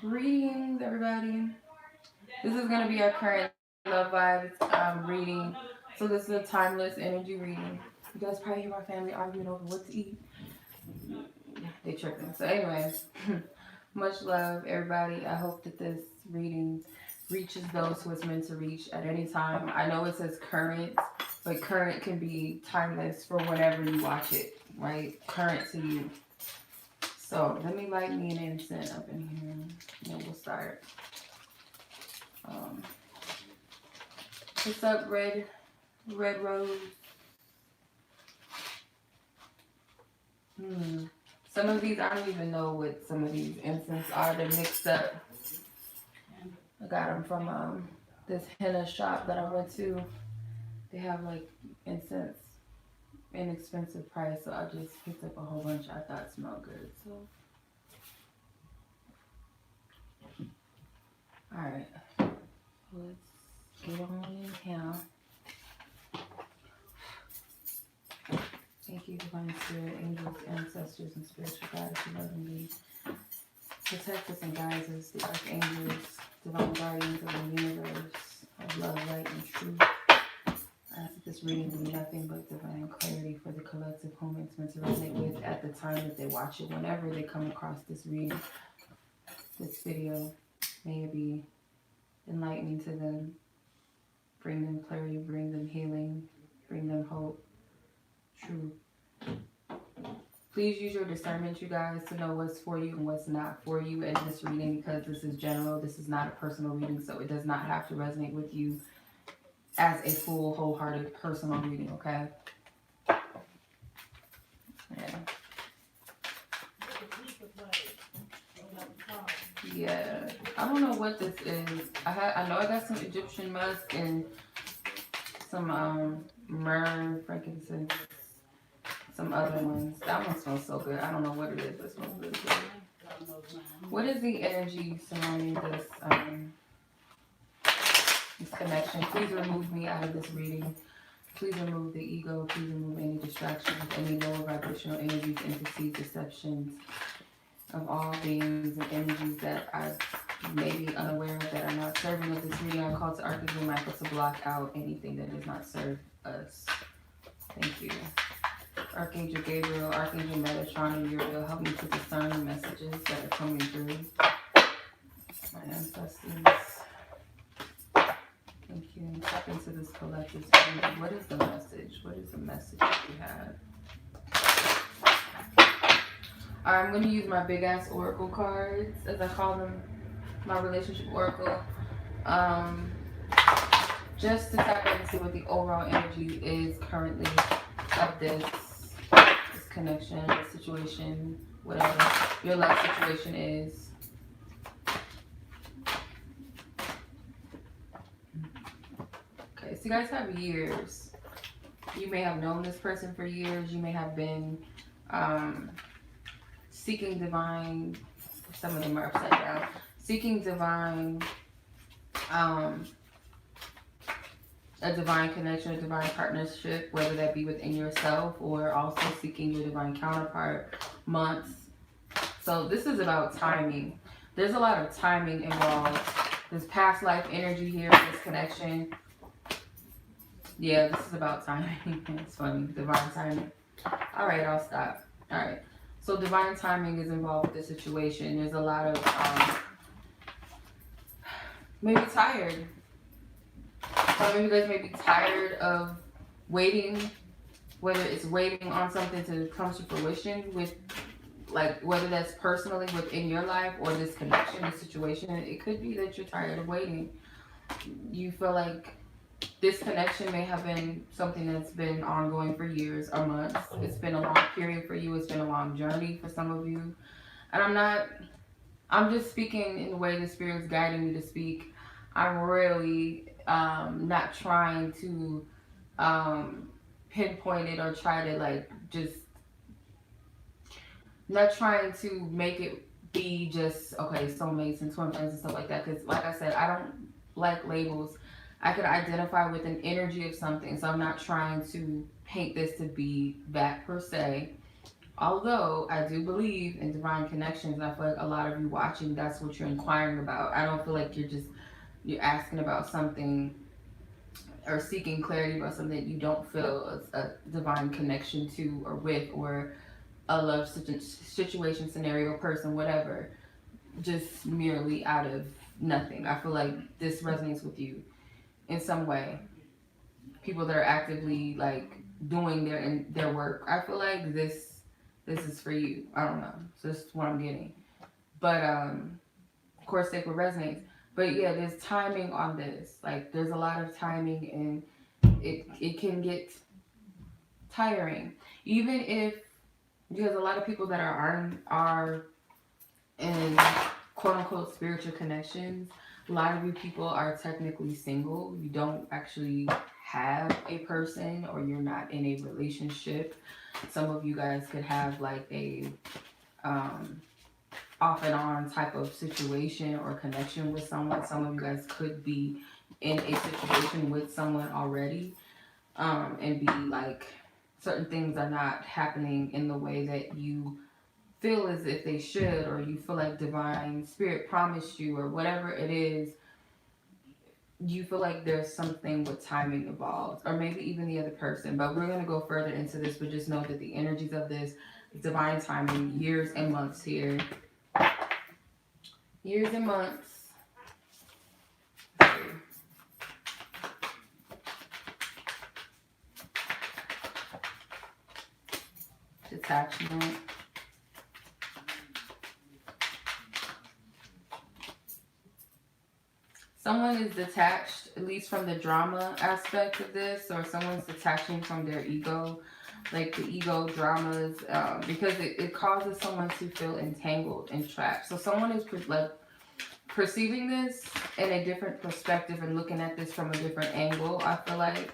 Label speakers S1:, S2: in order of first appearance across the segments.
S1: Greetings, everybody. This is going to be our current love vibes reading. So this is a timeless energy reading. You guys probably hear my family arguing over what to eat. They tripping. So anyways, much love, everybody. I hope that this reading reaches those who it's meant to reach at any time. I know it says current, but current can be timeless for whenever you watch it, right? Current to you. So let me light me an incense up in here, and then we'll start. Um, what's up, Red Rose? Some of these, I don't even know what some of these incense are. They're mixed up. I got them from this henna shop that I went to. They have like incense, inexpensive price, so I just picked up a whole bunch I thought smelled good. So, all right, let's get on in here. Thank you, Divine Spirit, angels, ancestors, and spiritual guides who love and lead. Protect us and guide us, the archangels, divine guardians of the universe, of love, light, and truth. I ask that this reading be nothing but divine clarity for the collective whom it's meant to resonate with at the time that they watch it. Whenever they come across this reading, this video, may it be enlightening to them, bring them clarity, bring them healing, bring them hope, truth. Please use your discernment, you guys, to know what's for you and what's not for you in this reading, because this is general. This is not a personal reading, so it does not have to resonate with you as a full, wholehearted personal reading, okay? Yeah. Yeah. I don't know what this is. I know I got some Egyptian musk and some myrrh, frankincense, some other ones. That one smells so good. I don't know what it is, but it smells really good. What is the energy surrounding this connection? Please remove me out of this reading. Please remove the ego. Please remove any distractions, any lower vibrational energies, entities, deceptions of all beings and energies that I may be unaware of that are not serving of this reading. I call to Archangel Michael to block out anything that does not serve us. Thank you. Archangel Gabriel, Archangel Metatron, and Uriel, help me to discern the messages that are coming through. My ancestors. Thank you. Tap into this collective spirit. What is the message? What is the message that we have? Alright, I'm going to use my big ass oracle cards, as I call them, my relationship oracle. Just to tap in and see what the overall energy is currently of this connection, this situation, whatever your life situation is. Okay, so you guys have years. You may have known this person for years. You may have been seeking divine, some of them are upside down, seeking divine, a divine connection, a divine partnership, whether that be within yourself or also seeking your divine counterpart, months. So this is about timing. There's a lot of timing involved. There's past life energy here in this connection. Yeah, this is about timing. It's funny, divine timing. All right, I'll stop. All right. So divine timing is involved with the situation. There's a lot of maybe tired. Some of you guys may be tired of waiting, whether it's waiting on something to come to fruition with, like, whether that's personally within your life or this connection, this situation. It could be that you're tired of waiting. You feel like this connection may have been something that's been ongoing for years or months. It's been a long period for you. It's been a long journey for some of you. And I'm just speaking in the way the Spirit's guiding me to speak. I'm really not trying to pinpoint it or try to, like, just, not trying to make it be just, okay, soulmates and twin flames and stuff like that. Because, like I said, I don't like labels. I could identify with an energy of something. So I'm not trying to paint this to be that per se. Although I do believe in divine connections, and I feel like a lot of you watching, that's what you're inquiring about. I don't feel like you're asking about something or seeking clarity about something that you don't feel a divine connection to or with, or a love situation, scenario, person, whatever, just merely out of nothing. I feel like this resonates with you in some way. People that are actively like doing their work. I feel like this is for you. I don't know. So this is what I'm getting. But of course sacred resonates. But yeah, there's timing on this. Like there's a lot of timing, and it can get tiring. Even if, because a lot of people that are in quote unquote spiritual connections, a lot of you people are technically single. You don't actually have a person, or you're not in a relationship. Some of you guys could have like a off and on type of situation or connection with someone. Some of you guys could be in a situation with someone already, and be like, certain things are not happening in the way that you feel as if they should, or you feel like divine spirit promised you, or whatever it is. You feel like there's something with timing involved, or maybe even the other person. But we're going to go further into this, but just know that the energies of this divine timing, years and months here. Years and months. Detachment. Someone is detached, at least from the drama aspect of this, or someone's detaching from their ego, like the ego dramas, because it causes someone to feel entangled and trapped. So someone is like perceiving this in a different perspective and looking at this from a different angle, I feel like.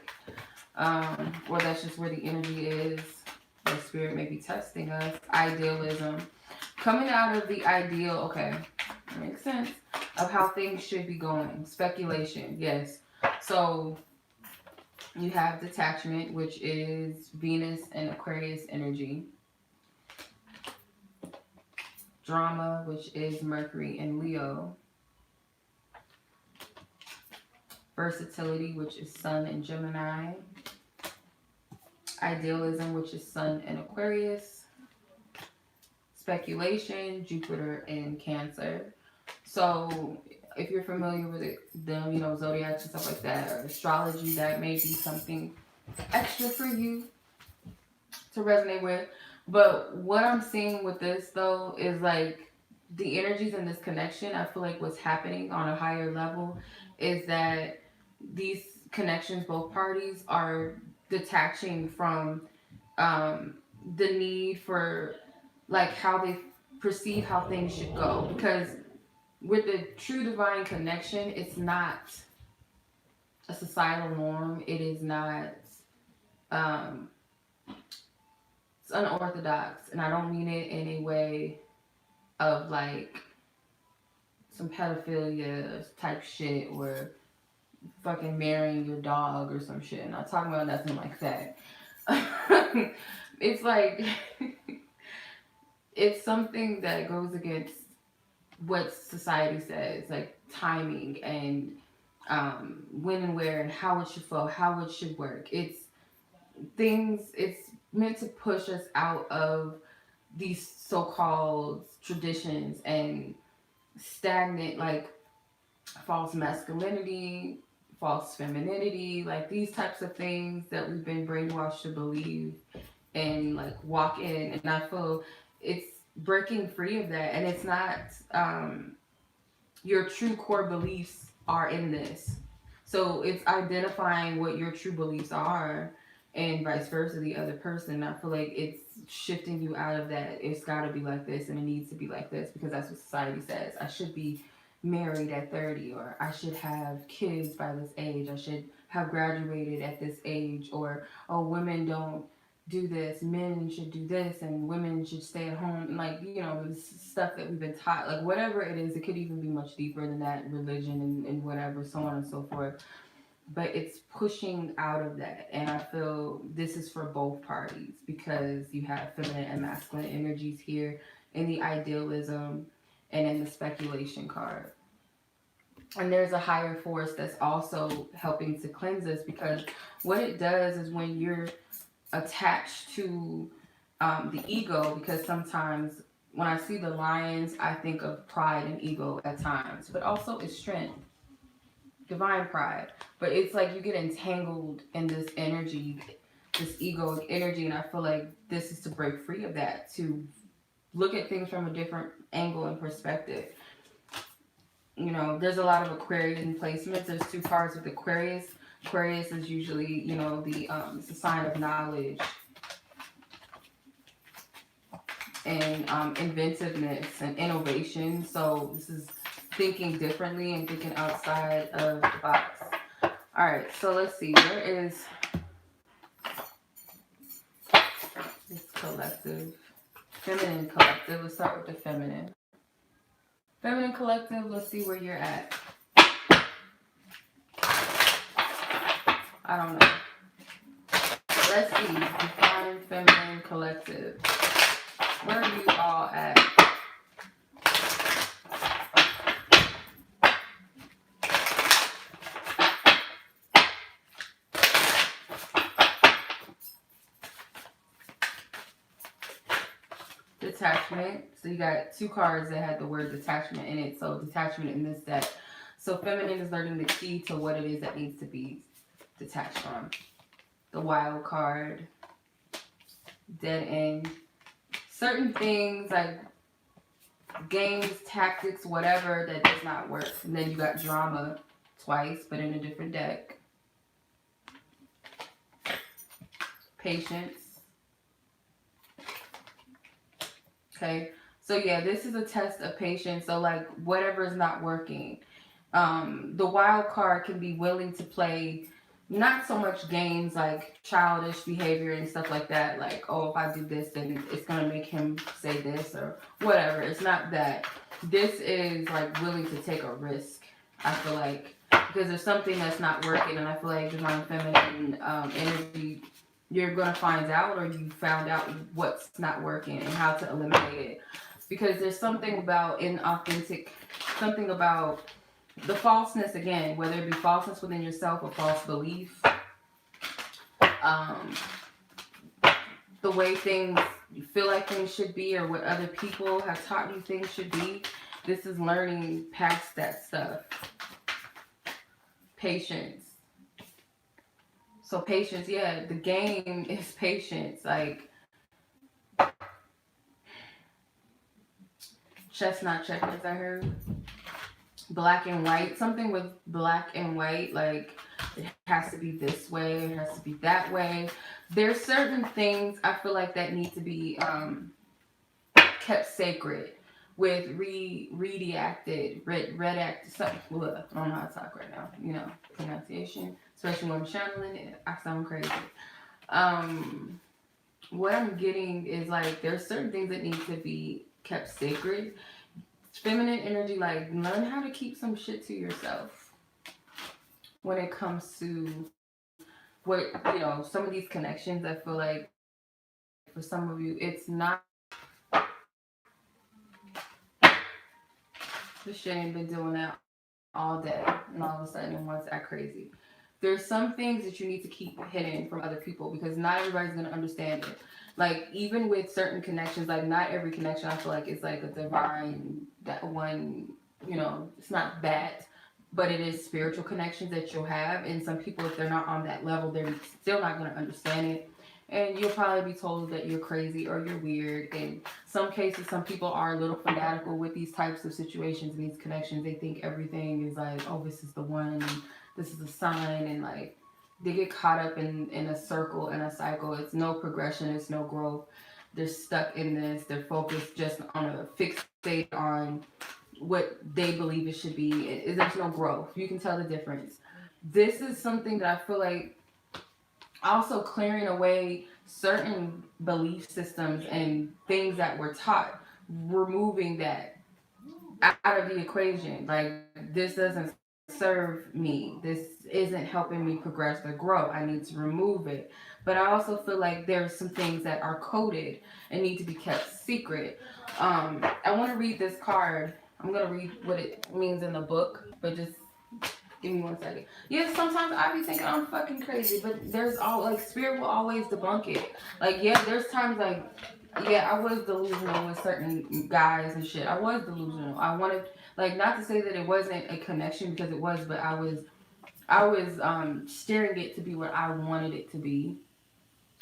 S1: Or that's just where the energy is. The spirit may be testing us. Idealism. Coming out of the ideal, okay, that makes sense, of how things should be going. Speculation, yes. So you have detachment, which is Venus and Aquarius energy. Drama, which is Mercury and Leo. Versatility, which is Sun and Gemini. Idealism, which is Sun and Aquarius. Speculation, Jupiter and Cancer. So if you're familiar with them, zodiacs and stuff like that, or astrology, that may be something extra for you to resonate with. But what I'm seeing with this, though, is like the energies in this connection. I feel like what's happening on a higher level is that these connections, both parties, are detaching from the need for like how they perceive how things should go. Because with the true divine connection, it's not a societal norm. It is not, it's unorthodox. And I don't mean it in a way of like some pedophilia type shit, or fucking marrying your dog or some shit. I'm not talking about nothing like that. It's like, it's something that goes against what society says, like timing and when and where and how it should flow, how it should work. It's meant to push us out of these so-called traditions and stagnant, like false masculinity, false femininity, like these types of things that we've been brainwashed to believe and like walk in. And I feel it's breaking free of that. And it's not, your true core beliefs are in this. So it's identifying what your true beliefs are, and vice versa, the other person. I feel like it's shifting you out of that. It's got to be like this, and it needs to be like this, because that's what society says. I should be married at 30, or I should have kids by this age. I should have graduated at this age, or oh, women don't do this, men should do this, and women should stay at home. Like, this stuff that we've been taught, like whatever it is, it could even be much deeper than that, religion and whatever, so on and so forth. but it's pushing out of that. And I feel this is for both parties because you have feminine and masculine energies here in the idealism and in the speculation card. And there's a higher force that's also helping to cleanse us, because what it does is when you're attached to the ego, because sometimes when I see the lions, I think of pride and ego at times, but also it's strength, divine pride. But it's like you get entangled in this energy, this egoic energy, and I feel like this is to break free of that, to look at things from a different angle and perspective. You know, there's a lot of Aquarian placements. There's two cards with Aquarius. Aquarius is usually, you know, it's a sign of knowledge and inventiveness and innovation. So this is thinking differently and thinking outside of the box. All right, so let's see. Where is this collective? Feminine collective. Let's start with the feminine. Feminine collective, let's see where you're at. I don't know. Let's see. Define feminine collective. Where are you all at? Detachment. So you got two cards that had the word detachment in it. So detachment in this deck. So feminine is learning the key to what it is that needs to be detached from. The wild card. Dead end. Certain things like games, tactics, whatever, that does not work. And then you got drama twice, but in a different deck. Patience. Okay, so yeah, this is a test of patience. So like whatever is not working, the wild card can be willing to play not so much games like childish behavior and stuff like that. Like, oh, if I do this, then it's gonna make him say this or whatever. It's not that. This is like willing to take a risk. I feel like because there's something that's not working, and I feel like divine feminine energy, you're going to find out, or you found out what's not working and how to eliminate it. Because there's something about inauthentic, something about the falseness again, whether it be falseness within yourself or false belief. The way things, you feel like things should be, or what other people have taught you things should be. This is learning past that stuff. Patience. So patience, yeah, the game is patience. Like chestnut checkers, I heard. Black and white, something with black and white, like it has to be this way, it has to be that way. There's certain things I feel like that need to be kept sacred with redacted, redacted, something. I don't know how to talk right now, you know, pronunciation, especially when I'm channeling it, I sound crazy. What I'm getting is like there's certain things that need to be kept sacred. Feminine energy, like learn how to keep some shit to yourself when it comes to what, you know, some of these connections. I feel like for some of you it's not, this shit ain't been doing that all day and all of a sudden it wants to act crazy. There's some things that you need to keep hidden from other people because not everybody's going to understand it. Like even with certain connections, like not every connection I feel like is like a divine, that one, you know, it's not that, but it is spiritual connections that you'll have. And some people, if they're not on that level, they're still not going to understand it. And you'll probably be told that you're crazy or you're weird. In some cases, some people are a little fanatical with these types of situations and these connections. They think everything is like, oh, this is the one, and this is a sign, and like they get caught up in a circle and a cycle. It's no progression, it's no growth. They're stuck in this. They're focused just on a fixate on what they believe it should be. There's no growth. You can tell the difference. This is something that I feel like also clearing away certain belief systems and things that were taught, removing that out of the equation. Like this doesn't serve me. This isn't helping me progress or grow. I need to remove it. But I also feel like there's some things that are coded and need to be kept secret. I want to read this card. I'm going to read what it means in the book, but just give me 1 second. Yeah, sometimes I be thinking I'm fucking crazy, but there's all like spirit will always debunk it. Like, yeah, there's times like, yeah, I was delusional with certain guys and shit. I was delusional. I wanted, like, not to say that it wasn't a connection, because it was, but I was steering it to be what I wanted it to be,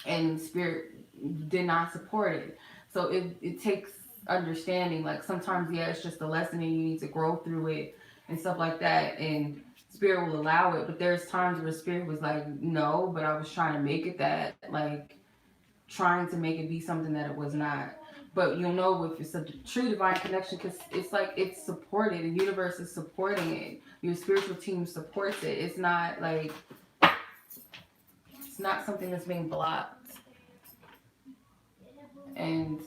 S1: and spirit did not support it. So it takes understanding. Like, sometimes, yeah, it's just a lesson and you need to grow through it and stuff like that, and spirit will allow it. But there's times where spirit was like, no, but I was trying to make it that, like, trying to make it be something that it was not. But you'll know if it's a true divine connection, because it's like it's supported. The universe is supporting it. Your spiritual team supports it. It's not like, it's not something that's being blocked. And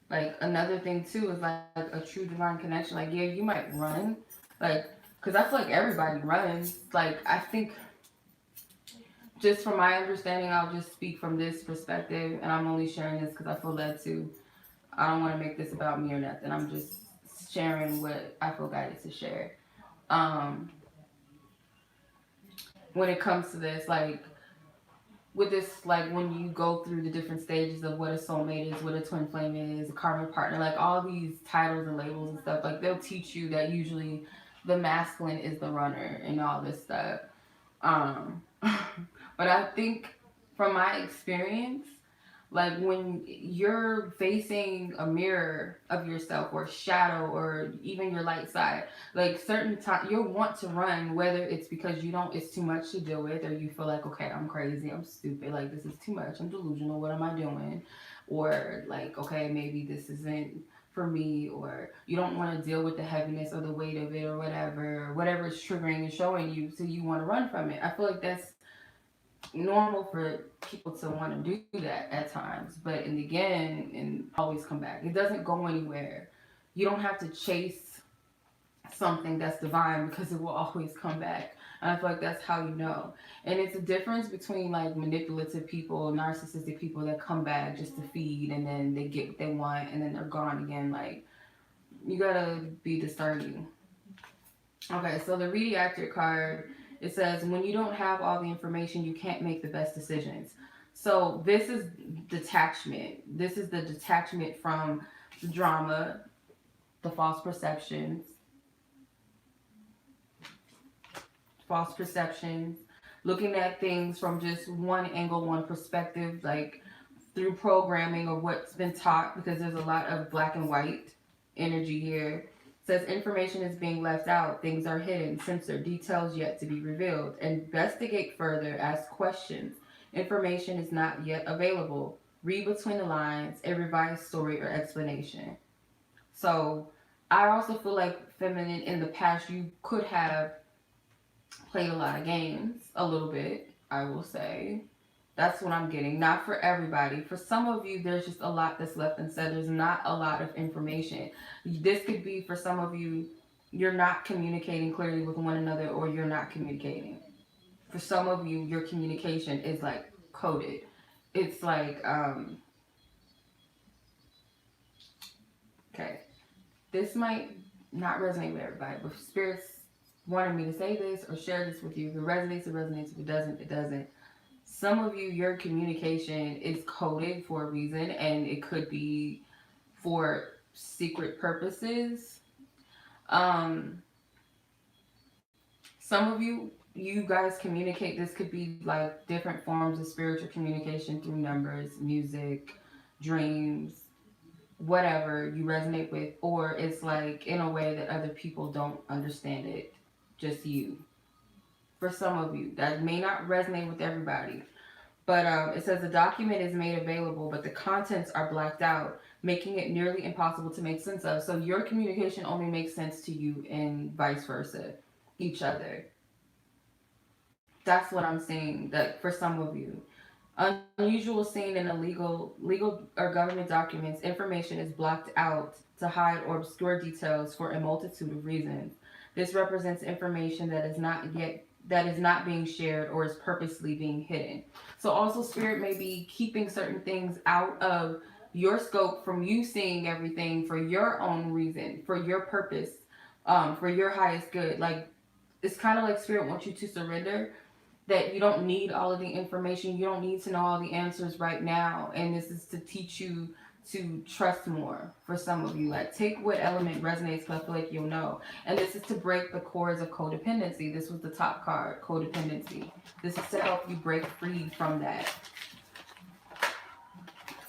S1: like, another thing too is like a true divine connection. Like, yeah, you might run, like, because I feel like everybody runs. Like, I think, just from my understanding, I'll just speak from this perspective, and I'm only sharing this because I feel led to. I don't want to make this about me or nothing. I'm just sharing what I feel guided to share. Um, when it comes to this, like, with this, like, when you go through the different stages of what a soulmate is, what a twin flame is, a karma partner, like all these titles and labels and stuff, like, they'll teach you that usually the masculine is the runner and all this stuff. Um, but I think, from my experience, like, when you're facing a mirror of yourself, or shadow, or even your light side, like, certain time you'll want to run, whether it's because you don't, it's too much to deal with, or you feel like, okay, I'm crazy, I'm stupid, like, this is too much, I'm delusional, what am I doing? Or like, okay, maybe this isn't for me, or you don't want to deal with the heaviness or the weight of it, or whatever is triggering and showing you, so you want to run from it. I feel like that's normal for people to want to do that at times, but in the again, and always come back. It doesn't go anywhere. You don't have to chase something that's divine, because it will always come back. And I feel like that's how you know. And it's a difference between like manipulative people, narcissistic people that come back just to feed, and then they get what they want and then they're gone again. Like, you gotta be discerning. Okay, so the reactor card, it says, when you don't have all the information, you can't make the best decisions. So this is detachment. This is the detachment from the drama, the false perceptions, looking at things from just one angle, one perspective, like through programming or what's been taught, because there's a lot of black and white energy here. It says information is being left out, things are hidden, censored, details yet to be revealed. Investigate further, ask questions. Information is not yet available. Read between the lines, a revised story or explanation. So I also feel like, feminine, in the past you could have played a lot of games, a little bit, I will say. That's what I'm getting. Not for everybody. For some of you, there's just a lot that's left unsaid. There's not a lot of information. This could be, for some of you, you're not communicating clearly with one another, or you're not communicating. For some of you, your communication is like coded. It's like, okay, this might not resonate with everybody, but spirits wanted me to say this or share this with you. If it resonates, it resonates. If it doesn't, it doesn't. Some of you, your communication is coded for a reason, and it could be for secret purposes. Um, some of you, you guys communicate. This could be like different forms of spiritual communication through numbers, music, dreams, whatever you resonate with, or it's like in a way that other people don't understand it, just you. For some of you, that may not resonate with everybody. But it says the document is made available, but the contents are blacked out, making it nearly impossible to make sense of. So your communication only makes sense to you, and vice versa, each other. That's what I'm saying. That for some of you, Unusual seen in legal or government documents, information is blocked out to hide or obscure details for a multitude of reasons. This represents information that is not being shared or is purposely being hidden. So also spirit may be keeping certain things out of your scope from you seeing everything for your own reason, for your purpose, for your highest good. Like it's kind of like spirit wants you to surrender, that you don't need all of the information. You don't need to know all the answers right now. And this is to teach you to trust more for some of you. Like, take what element resonates because I feel like you'll know. And this is to break the cords of codependency. This was the top card, codependency. This is to help you break free from that.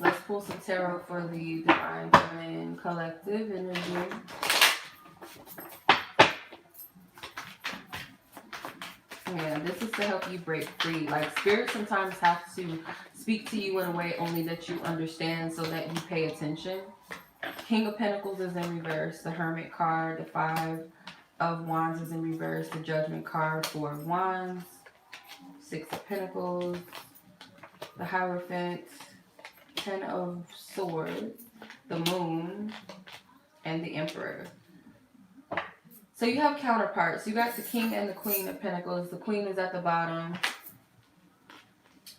S1: Let's pull some tarot for the Divine Feminine Collective energy. Yeah, this is to help you break free. Like, spirit sometimes have to speak to you in a way only that you understand so that you pay attention. King of Pentacles is in reverse. The Hermit card. The Five of Wands is in reverse. The Judgment card. Four of Wands. Six of Pentacles. The Hierophant. Ten of Swords. The Moon. And the Emperor. So you have counterparts. You got the King and the Queen of Pentacles. The Queen is at the bottom.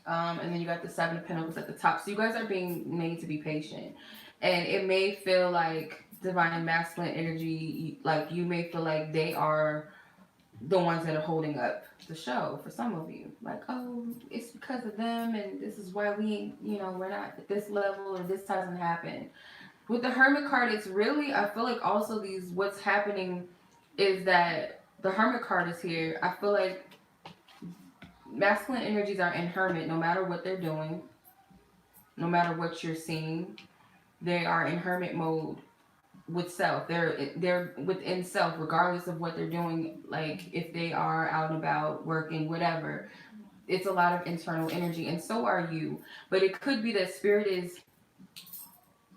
S1: And then you got the Seven of Pentacles at the top. So you guys are being made to be patient. And it may feel like divine masculine energy, like you may feel like they are the ones that are holding up the show for some of you. Like, oh, it's because of them and this is why we're not at this level or this hasn't happened. With the Hermit card, it's really, I feel like also what's happening is that the Hermit card is here. I feel like masculine energies are in Hermit no matter what they're doing, no matter what you're seeing. They are in Hermit mode with self. They're within self regardless of what they're doing. Like if they are out and about, working, whatever. It's a lot of internal energy, and so are you. But it could be that spirit is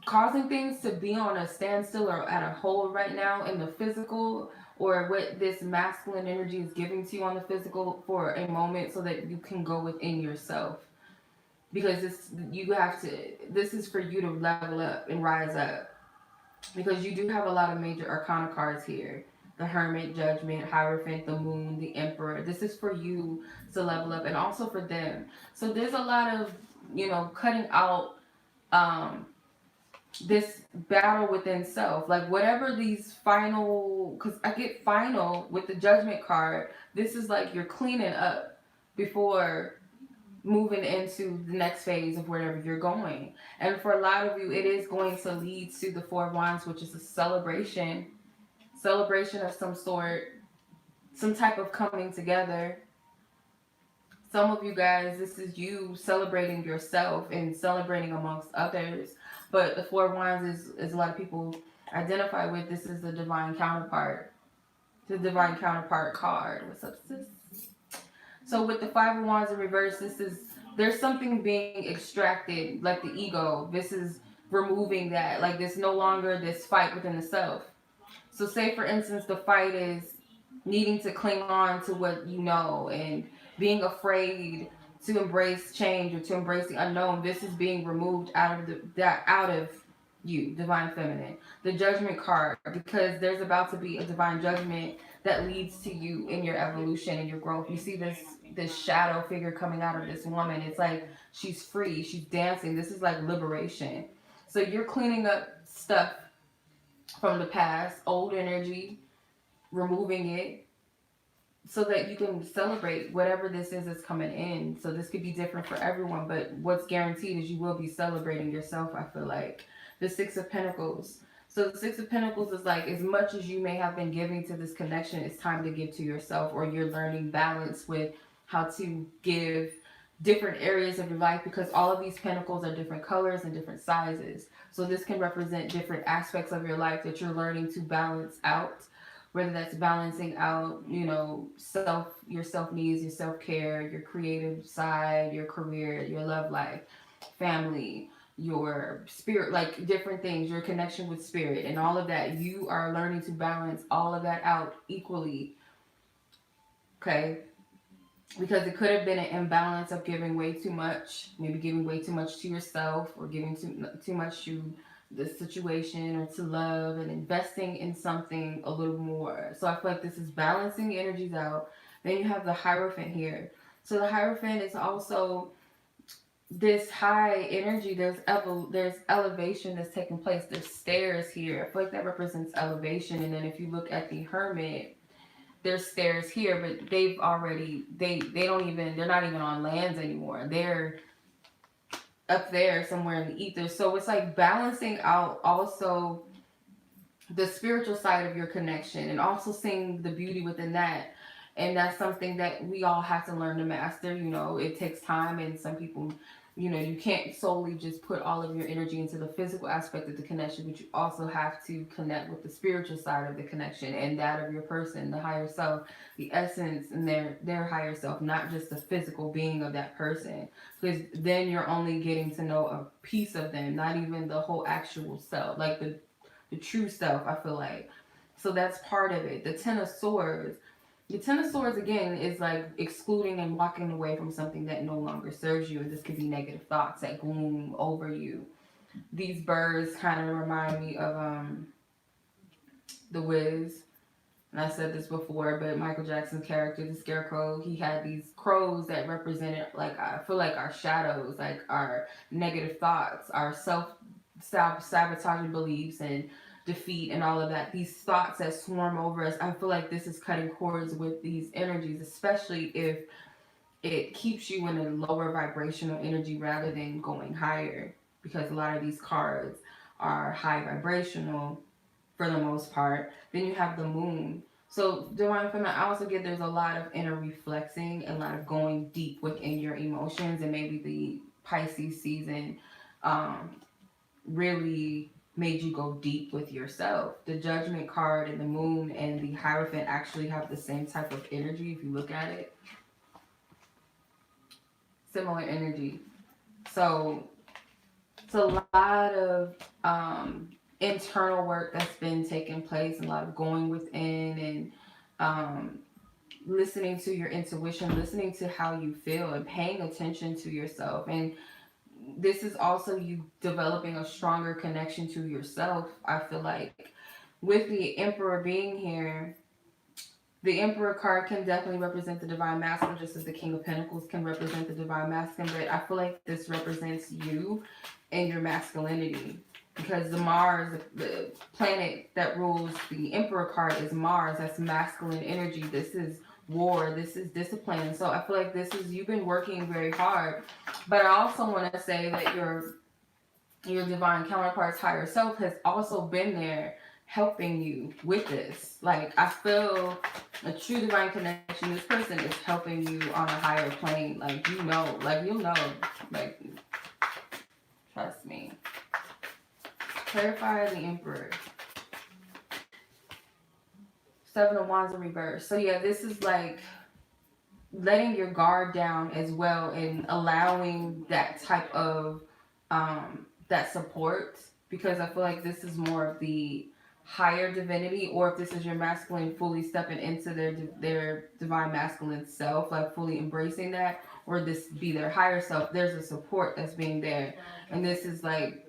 S1: causing things to be on a standstill or at a hold right now in the physical, or what this masculine energy is giving to you on the physical for a moment so that you can go within yourself. Because this is for you to level up and rise up. Because you do have a lot of major arcana cards here. The Hermit, Judgment, Hierophant, the Moon, the Emperor. This is for you to level up and also for them. So there's a lot of, cutting out this battle within self. Like whatever these final, because I get final with the Judgment card. This is like you're cleaning up before moving into the next phase of wherever you're going. And for a lot of you, it is going to lead to the Four of Wands, which is a celebration of some sort, some type of coming together. Some of you guys, this is you celebrating yourself and celebrating amongst others. But the Four of Wands is a lot of people identify with. This is the divine counterpart. The divine counterpart card. What's up, sis? So with the Five of Wands in reverse, there's something being extracted, like the ego. This is removing that. Like there's no longer this fight within the self. So say for instance, the fight is needing to cling on to what you know and being afraid to embrace change or to embrace the unknown. This is being removed out of you, divine feminine. The Judgment card, because there's about to be a divine judgment that leads to you in your evolution and your growth. You see this shadow figure coming out of this woman. It's like she's free, she's dancing. This is like liberation. So you're cleaning up stuff from the past, old energy, removing it so that you can celebrate whatever this is that's coming in. So this could be different for everyone, but what's guaranteed is you will be celebrating yourself, I feel like. The Six of Pentacles. So the Six of Pentacles is like, as much as you may have been giving to this connection, it's time to give to yourself, or you're learning balance with how to give different areas of your life, because all of these pentacles are different colors and different sizes. So this can represent different aspects of your life that you're learning to balance out, whether that's balancing out, your self needs, your self-care, your creative side, your career, your love life, family, your spirit, like different things, your connection with spirit and all of that. You are learning to balance all of that out equally. Okay. because it could have been an imbalance of giving way too much, maybe giving way too much to yourself, or giving too much to the situation or to love, and investing in something a little more. So I feel like this is balancing energies out. Then you have the Hierophant here. So the Hierophant is also this high energy. There's elevation that's taking place. There's stairs here. I feel like that represents elevation. And then if you look at the Hermit, there's stairs here, but they've already they don't even, they're not even on lands anymore. They're up there somewhere in the ether. So it's like balancing out also the spiritual side of your connection, and also seeing the beauty within that. And that's something that we all have to learn to master. You know, it takes time, and some people, you know, you can't solely just put all of your energy into the physical aspect of the connection, but you also have to connect with the spiritual side of the connection, and that of your person, the higher self, the essence, and their higher self, not just the physical being of that person. Because then you're only getting to know a piece of them, not even the whole actual self, like the true self, I feel like. So that's part of it. The Ten of Swords. The Ten of Swords, again, is like excluding and walking away from something that no longer serves you. And this could be negative thoughts that gloom over you. These birds kind of remind me of the Wiz. And I said this before, but Michael Jackson's character, the Scarecrow, he had these crows that represented, like, I feel like our shadows, like our negative thoughts, our sabotaging beliefs and defeat and all of that. These thoughts that swarm over us. I feel like this is cutting cords with these energies, especially if it keeps you in a lower vibrational energy rather than going higher. Because a lot of these cards are high vibrational for the most part. Then you have the Moon. So Divine Feminine, I also get there's a lot of inner reflexing, a lot of going deep within your emotions, and maybe the Pisces season really made you go deep with yourself. The Judgment card and the Moon and the Hierophant actually have the same type of energy if you look at it. Similar energy. So it's a lot of internal work that's been taking place, a lot of going within, and listening to your intuition, listening to how you feel, and paying attention to yourself. And this is also you developing a stronger connection to yourself. I feel like with the Emperor being here, the Emperor card can definitely represent the Divine Masculine, just as the King of Pentacles can represent the Divine Masculine. But I feel like this represents you and your masculinity. Because the Mars, the planet that rules the Emperor card is Mars. That's masculine energy. This is war. This is discipline. So I feel like this is, you've been working very hard. But I also want to say that your divine counterpart's higher self has also been there helping you with this. Like, I feel a true divine connection. This person is helping you on a higher plane. Like, you know, like, you'll know. Like, trust me. Clarify the Emperor. Seven of Wands in reverse. So yeah, this is like letting your guard down as well, and allowing that type of that support, because I feel like this is more of the higher divinity, or if this is your masculine fully stepping into their divine masculine self, like fully embracing that, or this be their higher self, there's a support that's being there. And this is like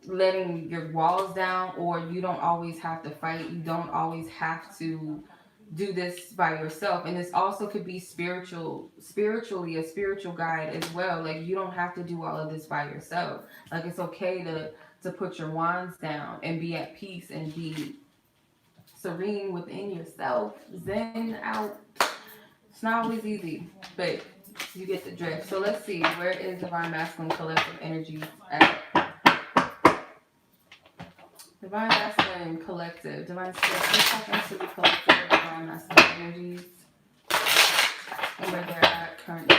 S1: letting your walls down, or you don't always have to fight, you don't always have to do this by yourself. And this also could be spiritually a spiritual guide as well. Like, you don't have to do all of this by yourself. Like, it's okay to put your wands down and be at peace and be serene within yourself, zen out. It's not always easy, but you get the drift. So let's see, where is Divine Masculine collective energy at? Divine Masculine collective. Divine Spirit, let's talk into the collective Divine Masculine energies and where they're at currently.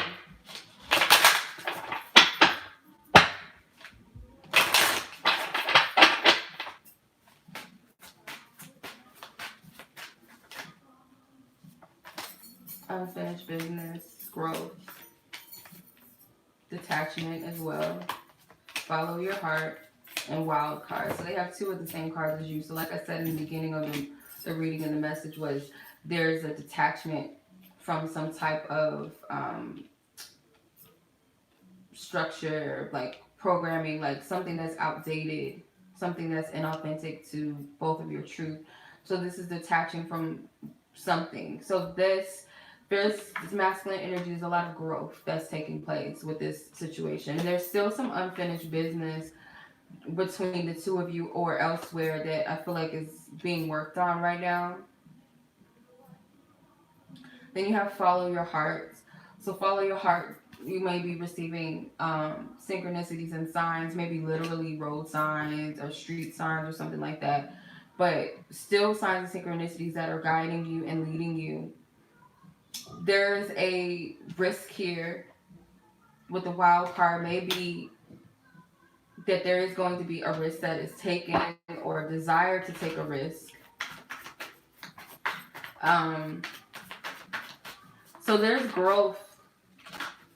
S1: Unfinished business, growth, detachment as well. Follow your heart, and wild card. So they have two of the same cards as you. So like I said in the beginning of the reading, and the message was, there's a detachment from some type of structure, like programming, like something that's outdated, something that's inauthentic to both of your truth. So this is detaching from something. So there's this masculine energy, there's a lot of growth that's taking place with this situation. There's still some unfinished business between the two of you or elsewhere that I feel like is being worked on right now. Then you have follow your heart. So follow your heart. You may be receiving synchronicities and signs, maybe literally road signs or street signs or something like that. But still signs and synchronicities that are guiding you and leading you. There's a risk here with the wild card. Maybe that there is going to be a risk that is taken or a desire to take a risk. Um, so there's growth.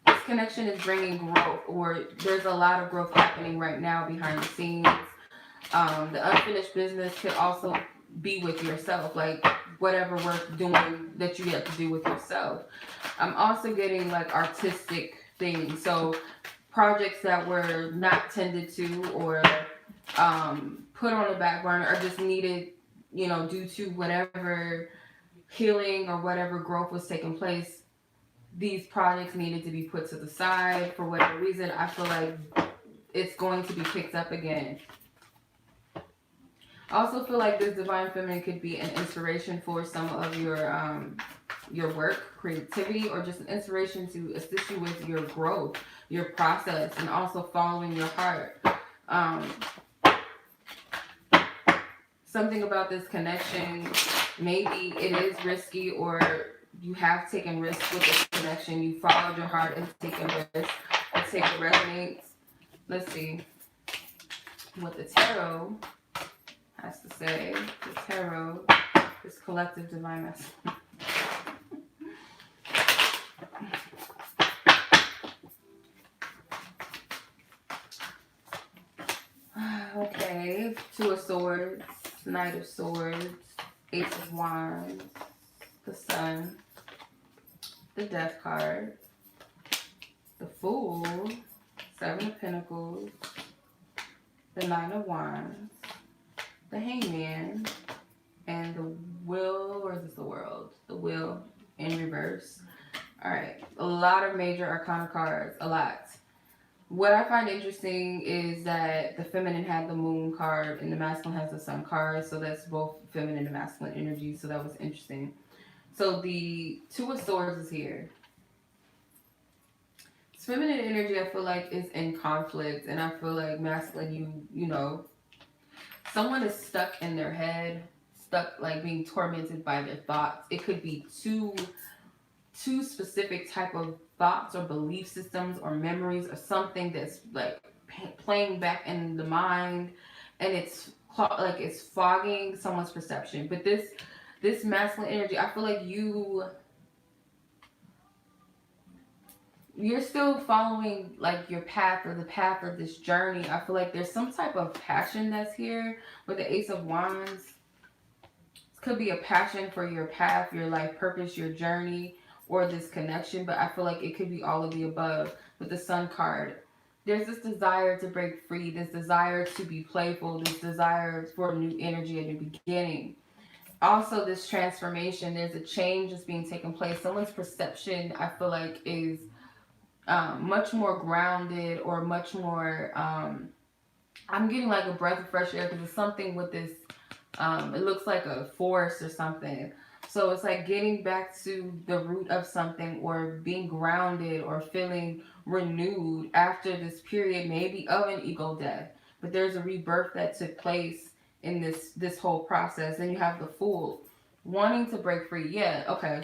S1: This connection is bringing growth, or there's a lot of growth happening right now behind the scenes. The unfinished business could also be with yourself, like whatever work doing that you have to do with yourself. I'm also getting like artistic things, so projects that were not tended to or put on the back burner or just needed, due to whatever healing or whatever growth was taking place. These projects needed to be put to the side for whatever reason. I feel like it's going to be picked up again. I also feel like this divine feminine could be an inspiration for some of your work, creativity, or just an inspiration to assist you with your growth, your process, and also following your heart. Something about this connection, maybe it is risky, or you have taken risks with this connection. You followed your heart and taken risks. Let's take the resonates. Let's see what the tarot has to say. The tarot is collective divine masculine. Okay, Two of Swords, Knight of Swords, Ace of Wands, the Sun, the Death card, the Fool, Seven of Pentacles, the Nine of Wands, the Hangman, and the Wheel, or is this the World? The Wheel in reverse. Alright, a lot of major arcana cards, a lot. What I find interesting is that the feminine had the Moon card and the masculine has the Sun card. So that's both feminine and masculine energy. So that was interesting. So the Two of Swords is here. This feminine energy, I feel like, is in conflict. And I feel like masculine, you know, someone is stuck in their head, stuck like being tormented by their thoughts. It could be two specific type of thoughts or belief systems or memories or something that's like playing back in the mind, and it's like it's fogging someone's perception. But this masculine energy, I feel like you're still following like your path or the path of this journey. I feel like there's some type of passion that's here with the Ace of Wands. This could be a passion for your path, your life purpose, your journey, or this connection, but I feel like it could be all of the above. With the Sun card, there's this desire to break free, this desire to be playful, this desire for a new energy, a new beginning. Also, this transformation, there's a change that's being taken place. Someone's perception, I feel like, is much more grounded, or much more, I'm getting like a breath of fresh air, because it's something with this, it looks like a forest or something. So it's like getting back to the root of something, or being grounded, or feeling renewed after this period maybe of an ego death. But there's a rebirth that took place in this whole process. And you have the Fool wanting to break free. Yeah, okay.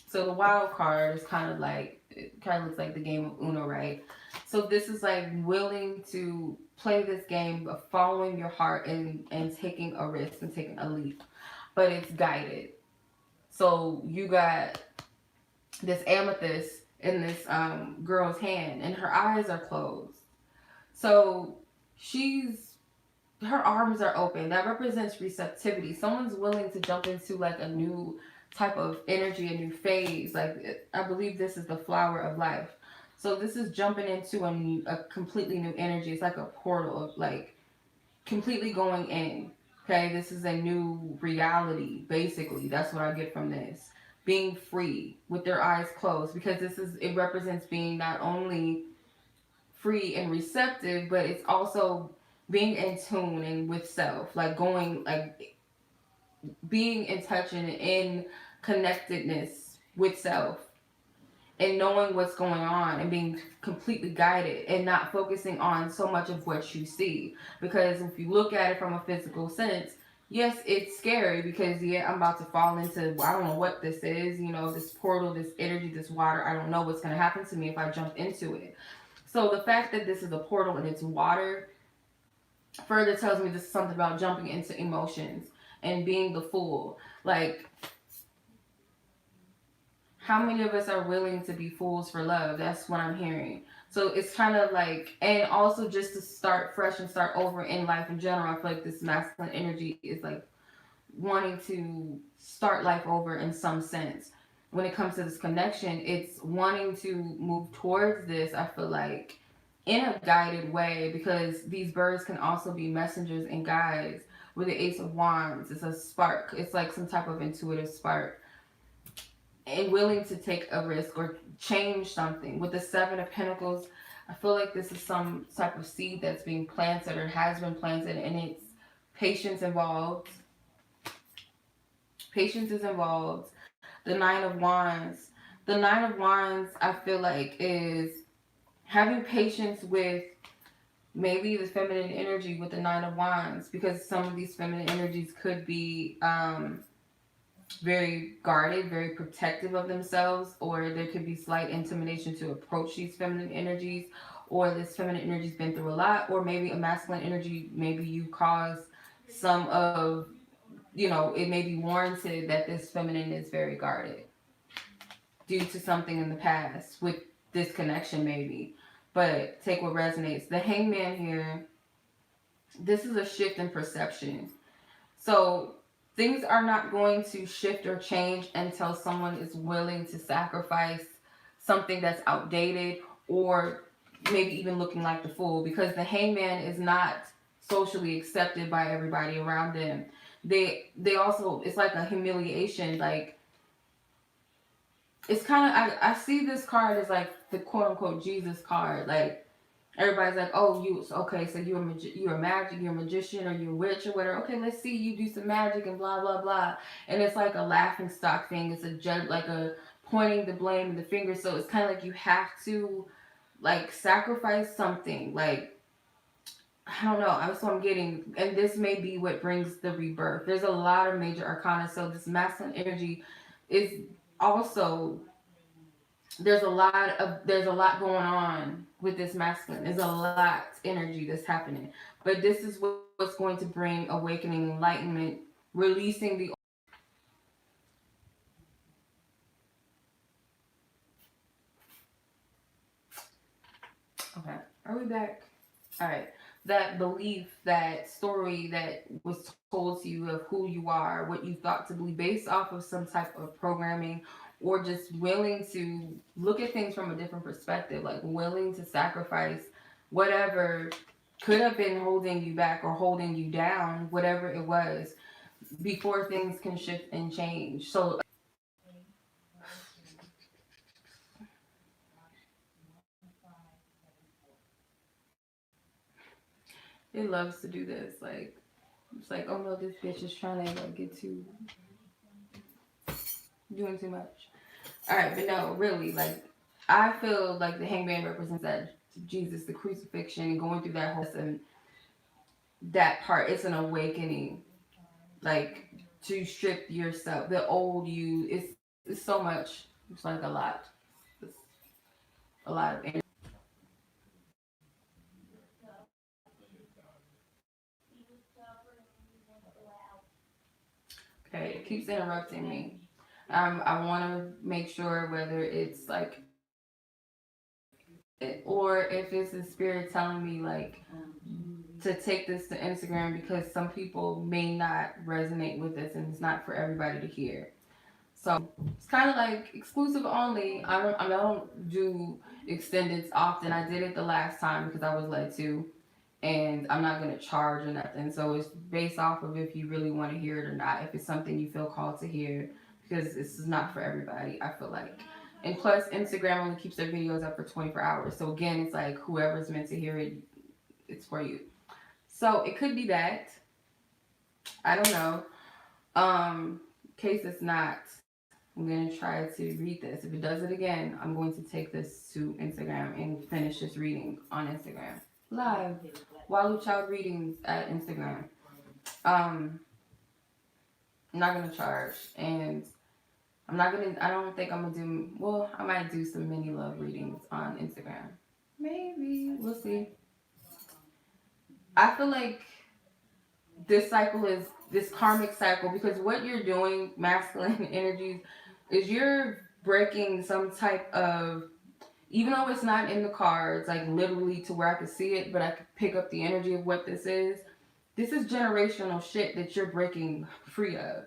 S1: So the Wild card is kind of like, it kind of looks like the game of Uno, right? So this is like willing to play this game of following your heart and taking a risk and taking a leap. But it's guided. So you got this amethyst in this girl's hand, and her eyes are closed. So her arms are open. That represents receptivity. Someone's willing to jump into like a new type of energy, a new phase. Like, I believe this is the flower of life. So this is jumping into a completely new energy. It's like a portal of like completely going in. Okay, this is a new reality, basically. That's what I get from this. Being free with their eyes closed, because it represents being not only free and receptive, but it's also being in tune and with self, like going, like being in touch and in connectedness with self, and knowing what's going on and being completely guided and not focusing on so much of what you see. Because if you look at it from a physical sense, yes, it's scary because, yeah, I'm about to fall into, I don't know what this is, this portal, this energy, this water. I don't know what's going to happen to me if I jump into it. So the fact that this is a portal and it's water further tells me this is something about jumping into emotions and being the fool. Like, how many of us are willing to be fools for love? That's what I'm hearing. So it's kind of like, and also just to start fresh and start over in life in general, I feel like this masculine energy is like wanting to start life over in some sense. When it comes to this connection, it's wanting to move towards this, I feel like, in a guided way, because these birds can also be messengers and guides. With the Ace of Wands, it's a spark. It's like some type of intuitive spark and willing to take a risk or change something. With the Seven of Pentacles, I feel like this is some type of seed that's being planted or has been planted, and it's patience involved. Patience is involved. The Nine of Wands. The Nine of Wands, I feel like, is having patience with maybe the feminine energy with the Nine of Wands, because some of these feminine energies could be very guarded, very protective of themselves, or there could be slight intimidation to approach these feminine energies, or this feminine energy's been through a lot, or maybe a masculine energy, maybe you cause some of, it may be warranted that this feminine is very guarded due to something in the past with this connection maybe. But take what resonates. The Hangman here, this is a shift in perception. So things are not going to shift or change until someone is willing to sacrifice something that's outdated, or maybe even looking like the fool, because the Hangman is not socially accepted by everybody around them. They also, it's like a humiliation. Like, it's kind of, I see this card as like the quote unquote Jesus card. Like, everybody's like, oh, okay, so you're a magic, you're a magician, or you're a witch, or whatever. Okay, let's see you do some magic and blah blah blah. And it's like a laughing stock thing. It's a judge, like a pointing the blame and the finger. So it's kind of like you have to like sacrifice something. Like, I don't know. That's what I'm getting, and this may be what brings the rebirth. There's a lot of major arcana, so this masculine energy is also, there's a lot going on with this masculine. There's a lot energy that's happening, but this is what's going to bring awakening, enlightenment, releasing the. Okay, are we back? All right. That belief, that story that was told to you of who you are, what you thought to believe based off of some type of programming, or just willing to look at things from a different perspective, like willing to sacrifice whatever could have been holding you back or holding you down, whatever it was, before things can shift and change. So it loves to do this. Like, it's like, oh no, this bitch is trying to like get too, doing too much. All right, but no, really, like, I feel like the Hangman represents that Jesus, the crucifixion, and going through that whole, and that part. It's an awakening, like, to strip yourself, the old you. It's so much. It's like a lot. It's a lot of energy. Okay, it keeps interrupting me. I want to make sure whether it's like, or if it's the spirit telling me like to take this to Instagram, because some people may not resonate with this and it's not for everybody to hear. So it's kind of like exclusive only. I don't do extendeds often. I did it the last time because I was led to, and I'm not gonna charge or nothing. So it's based off of if you really want to hear it or not. If it's something you feel called to hear, because this is not for everybody. I feel like, and plus Instagram only keeps their videos up for 24 hours. So again, it's like whoever's meant to hear it, it's for you. So it could be that. I don't know. In case it's not, I'm gonna try to read this. If it does it again, I'm going to take this to Instagram and finish this reading on Instagram. Live. Walu Child readings at Instagram. Um, I'm not gonna charge. And I don't think I'm gonna do, well, I might do some mini love readings on Instagram. Maybe. We'll see. I feel like this cycle is this karmic cycle because what you're doing, masculine energies, is you're breaking some type of, even though it's not in the cards, like literally to where I could see it, but I could pick up the energy of what this is. This is generational shit that you're breaking free of.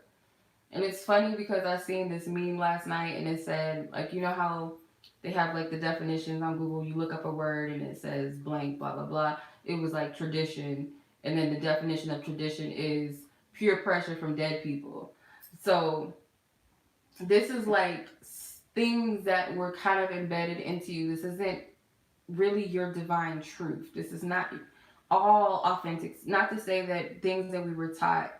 S1: And it's funny because I seen this meme last night and it said, like, you know how they have like the definitions on Google, you look up a word and it says blank, blah, blah, blah. It was like tradition. And then the definition of tradition is pure pressure from dead people. So this is like things that were kind of embedded into you. This isn't really your divine truth. This is not all authentic. Not to say that things that we were taught